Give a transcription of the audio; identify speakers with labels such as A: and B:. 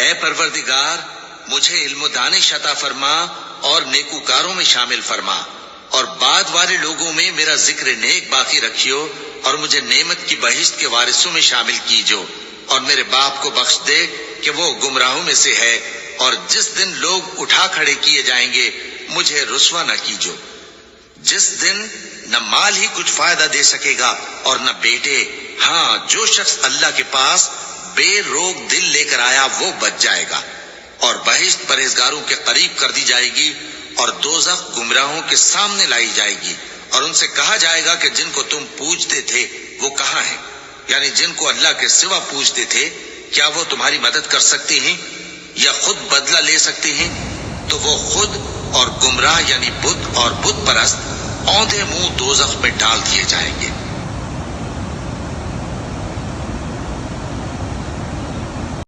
A: اے پروردگار، مجھے علم و دانش عطا فرما اور نیکوکاروں میں شامل فرما، اور بعد والے لوگوں میں میرا ذکر نیک باقی رکھیو، اور مجھے نعمت کی بہشت کے وارثوں میں شامل کیجو، اور میرے باپ کو بخش دے کہ وہ گمراہوں میں سے ہے، اور جس دن لوگ اٹھا کھڑے کیے جائیں گے مجھے رسوا نہ کیجو، جس دن نہ مال ہی کچھ فائدہ دے سکے گا اور نہ بیٹے، ہاں جو شخص اللہ کے پاس بے روک دل لے کر آیا وہ بچ جائے گا، اور بہشت پرہیزگاروں کے قریب کر دی جائے گی، اور دوزخ گمراہوں کے سامنے لائی جائے گی، اور ان سے کہا جائے گا کہ جن کو تم پوجتے تھے وہ کہاں ہیں، یعنی جن کو اللہ کے سوا پوجتے تھے، کیا وہ تمہاری مدد کر سکتے ہیں یا خود بدلہ لے سکتے ہیں؟ تو وہ خود اور گمراہ یعنی بت اور بت پرست اوندھے منہ دوزخ میں ڈال دیے جائیں گے۔